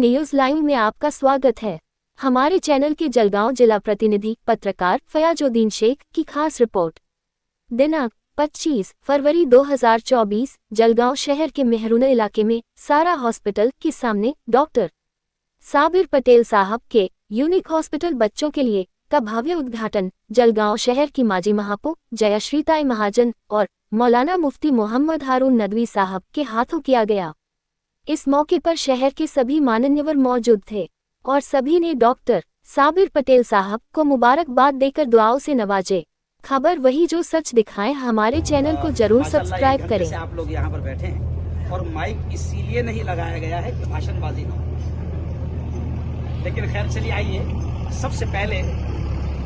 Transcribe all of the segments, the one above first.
News live में आपका स्वागत है। हमारे चैनल के जलगांव जिला प्रतिनिधि पत्रकार फयाजुद्दीन शेख की खास रिपोर्ट। दिनांक 25 फरवरी 2024 जलगांव शहर के मेहरुना इलाके में सारा हॉस्पिटल के सामने डॉक्टर साबिर पटेल साहब के यूनिक हॉस्पिटल बच्चों के लिए का भव्य उद्घाटन जलगांव शहर की माजी महापो जयश्रीताई महाजन और मौलाना मुफ्ती मोहम्मद हारून नदवी साहब के हाथों किया गया। इस मौके पर शहर के सभी मान्यवर मौजूद थे और सभी ने डॉक्टर साबिर पटेल साहब को मुबारकबाद देकर दुआओं से नवाजे। खबर वही जो सच दिखाए। हमारे चैनल को जरूर सब्सक्राइब करें। आप लोग यहाँ पर बैठे हैं और माइक इसीलिए नहीं लगाया गया है कि भाषणबाजी न हो, लेकिन खैर चलिए आइए। सबसे पहले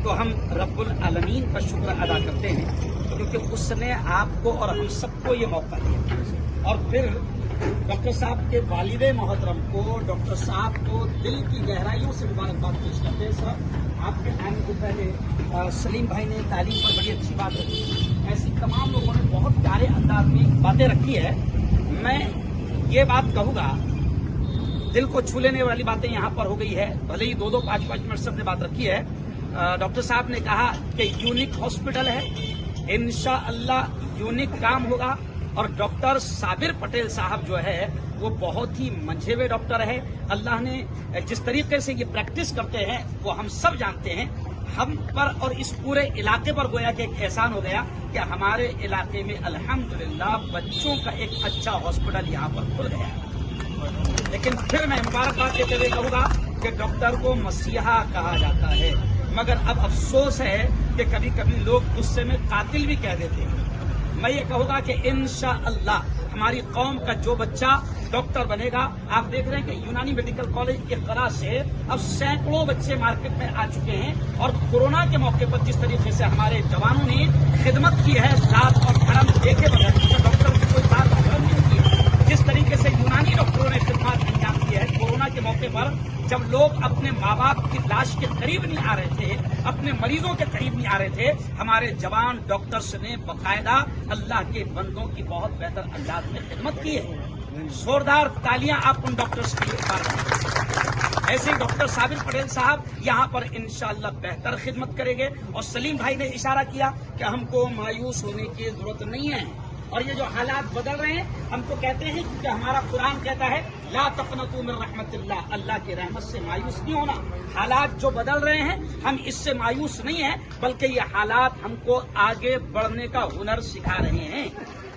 तो हम रब्बुल आलमीन का शुक्र अदा करते हैं क्योंकि उसने आपको और हम सबको ये मौका दिया। और फिर डॉक्टर साहब के वालिदे मोहतरम को, डॉक्टर साहब को दिल की गहराइयों से मुबारकबाद पेश करते हैं। सर, आपके आने को पहले सलीम भाई ने तालीम पर बड़ी अच्छी बात रखी। ऐसी तमाम लोगों ने बहुत प्यारे अंदाज में बातें रखी है। मैं ये बात कहूँगा, दिल को छू लेने वाली बातें यहाँ पर हो गई है। भले ही 2-2, 5-5 मिनट सबने बात रखी है। डॉक्टर साहब ने कहा कि यूनिक हॉस्पिटल है, इंशाअल्लाह यूनिक काम होगा। और डॉक्टर साबिर पटेल साहब जो है वो बहुत ही मंझे हुए डॉक्टर है। अल्लाह ने जिस तरीके से ये प्रैक्टिस करते हैं वो हम सब जानते हैं। हम पर और इस पूरे इलाके पर गोया कि एक एहसान हो गया कि हमारे इलाके में अल्हम्दुलिल्लाह बच्चों का एक अच्छा हॉस्पिटल यहाँ पर खुल गया। लेकिन फिर मैं मुबारकबाद देते हुए कहूँगा कि डॉक्टर को मसीहा कहा जाता है, मगर अब अफसोस है कि कभी कभी लोग गुस्से में कातिल भी कह देते हैं। मैं ये कहूँगा कि इंशाअल्लाह हमारी कौम का जो बच्चा डॉक्टर बनेगा, आप देख रहे हैं कि यूनानी मेडिकल कॉलेज इक़रा से अब सैकड़ों बच्चे मार्केट में आ चुके हैं। और कोरोना के मौके पर जिस तरीके से हमारे जवानों ने खिदमत की है, जात और धर्म देखे बगैर, तो डॉक्टर की कोई बात धर्म नहीं की है। जिस तरीके से यूनानी डॉक्टरों ने खिदमत अंजाम की है कोरोना के मौके पर, जब लोग अपने माँ बाप की लाश के करीब नहीं आ रहे थे, अपने मरीजों के करीब नहीं आ रहे थे, हमारे जवान डॉक्टर्स ने बाकायदा अल्लाह के बंदों की बहुत बेहतर अंदाज में खिदमत की है। जोरदार तालियां आप उन डॉक्टर्स के लिए। ऐसे ही डॉक्टर साबिर पटेल साहब यहाँ पर इंशाअल्लाह बेहतर खिदमत करेंगे। और सलीम भाई ने इशारा किया कि हमको मायूस होने की जरूरत नहीं है। और ये जो हालात बदल रहे हैं, हम तो कहते हैं कि हमारा कुरान कहता है ला तक़नतू मिन रहमतिल्लाह, अल्लाह की रहमत से मायूस नहीं होना। हालात जो बदल रहे हैं हम इससे मायूस नहीं है, बल्कि ये हालात हमको आगे बढ़ने का हुनर सिखा रहे हैं।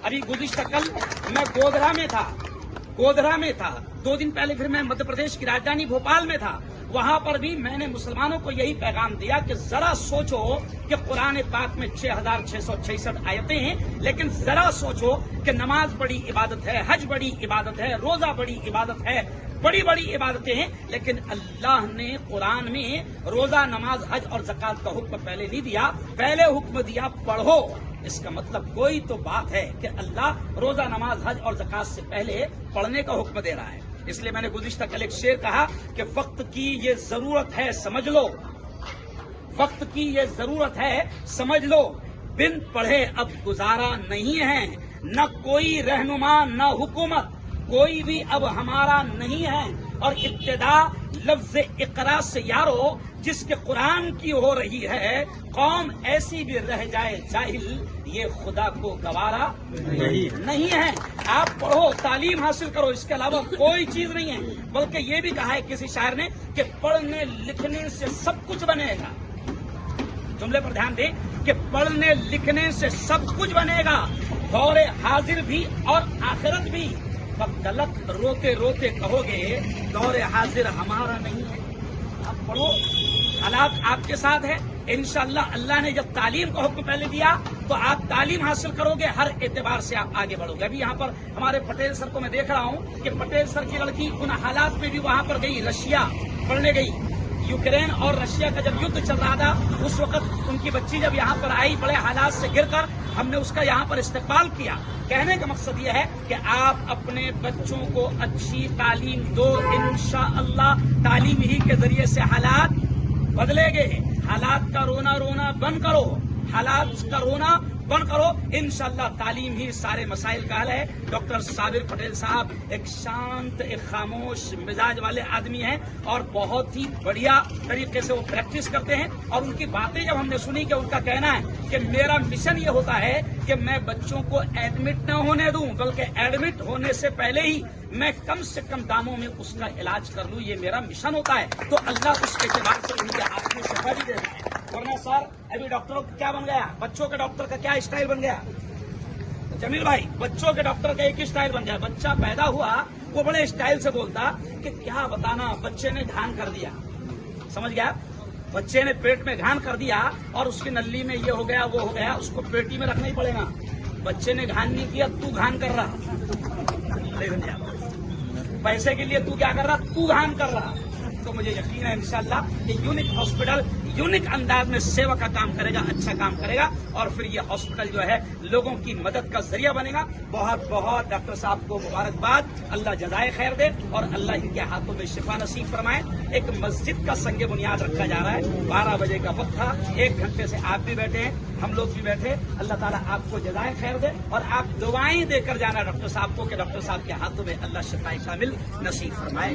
अभी गुज़िश्ता कल मैं गोधरा में था। 2 दिन पहले फिर मैं मध्य प्रदेश की राजधानी भोपाल में था। वहां पर भी मैंने मुसलमानों को यही पैगाम दिया कि जरा सोचो कि कुरान पाक में 6666 आयतें हैं, लेकिन जरा सोचो कि नमाज बड़ी इबादत है, हज बड़ी इबादत है, रोजा बड़ी इबादत है, बड़ी बड़ी इबादतें हैं। लेकिन अल्लाह ने कुरान में रोजा, नमाज, हज और ज़कात का हुक्म पहले नहीं दिया, पहले हुक्म दिया पढ़ो। इसका मतलब कोई तो बात है कि अल्लाह रोजा, नमाज, हज और ज़कात से पहले पढ़ने का हुक्म दे रहा है। इसलिए मैंने गुज़िश्ता कल एक शेर कहा कि वक्त की ये जरूरत है समझ लो, वक्त की ये जरूरत है समझ लो, बिन पढ़े अब गुजारा नहीं है, न कोई रहनुमा न हुकूमत, कोई भी अब हमारा नहीं है। और इब्तिदा लफ्ज़ इक़रा से यारो, जिसके कुरान की हो रही है, कौम ऐसी भी रह जाए जाहिल, ये खुदा को गवारा नहीं है। आप पढ़ो, तालीम हासिल करो, इसके अलावा कोई चीज नहीं है। बल्कि ये भी कहा है किसी शायर ने कि पढ़ने लिखने से सब कुछ बनेगा। जुमले पर ध्यान दें कि पढ़ने लिखने से सब कुछ बनेगा, दौरे हाजिर भी और आखिरत भी। तब गलत रोते रोते कहोगे दौरे हाजिर हमारा नहीं है। आप पढ़ो, हालात आपके साथ है। इंशाअल्लाह अल्लाह ने जब तालीम का हुक्म पहले दिया तो आप तालीम हासिल करोगे, हर एतबार से आप आगे बढ़ोगे। अभी यहाँ पर हमारे पटेल सर को मैं देख रहा हूँ कि पटेल सर की लड़की उन हालात में भी वहाँ पर गई, रशिया पढ़ने गई। यूक्रेन और रशिया का जब युद्ध चल रहा था, उस वक्त उनकी बच्ची जब यहाँ पर आई, बड़े हालात से गिरकर, हमने उसका यहाँ पर इस्तेकबाल किया। कहने का मकसद यह है कि आप अपने बच्चों को अच्छी तालीम दो। इंशाअल्लाह तालीम ही के जरिए से हालात बदलेंगे। हालात का रोना रोना बंद करो, हालात का रोना बंद करो। इंशाल्लाह तालीम ही सारे मसाइल का हल है। डॉक्टर साबिर पटेल साहब एक शांत, एक खामोश मिजाज वाले आदमी हैं और बहुत ही बढ़िया तरीके से वो प्रैक्टिस करते हैं। और उनकी बातें जब हमने सुनी कि उनका कहना है कि मेरा मिशन ये होता है कि मैं बच्चों को एडमिट न होने दूं, बल्कि एडमिट होने से पहले ही मैं कम से कम दामों में उसका इलाज कर लूं, ये मेरा मिशन होता है। तो अल्लाह उसके एतबार से उनके हाथ में शफा भी देता है। वरना सर अभी डॉक्टरों का क्या बन गया, बच्चों के डॉक्टर का क्या स्टाइल बन गया जमील भाई, बच्चों के डॉक्टर का एक ही स्टाइल बन गया। बच्चा पैदा हुआ वो बड़े स्टाइल से बोलता कि क्या बताना, बच्चे ने घान कर दिया, समझ गया, बच्चे ने पेट में घान कर दिया और उसकी नल्ली में ये हो गया वो हो गया, उसको पेटी में रखना ही पड़ेगा। बच्चे ने घान नहीं किया, तू घान कर रहा, पैसे के लिए तू क्या कर रहा, तू घान कर रहा। तो मुझे यकीन है इंशाल्लाह ये यूनिक हॉस्पिटल यूनिक अंदाज में सेवा का काम करेगा, अच्छा काम करेगा और फिर ये हॉस्पिटल जो है लोगों की मदद का जरिया बनेगा। बहुत बहुत डॉक्टर साहब को मुबारकबाद, अल्लाह जज़ाए खैर दे और अल्लाह इनके हाथों में शिफा नसीब फरमाए। एक मस्जिद का संगे बुनियाद रखा जा रहा है, 12 बजे का वक्त था, 1 घंटे से आप भी बैठे हैं, हम लोग भी बैठे। अल्लाह ताला आपको जज़ाए खैर दे और आप दुआएं देकर जाना डॉक्टर साहब को कि डॉक्टर साहब के हाथों में अल्लाह शिफाए कामिल नसीब फरमाए।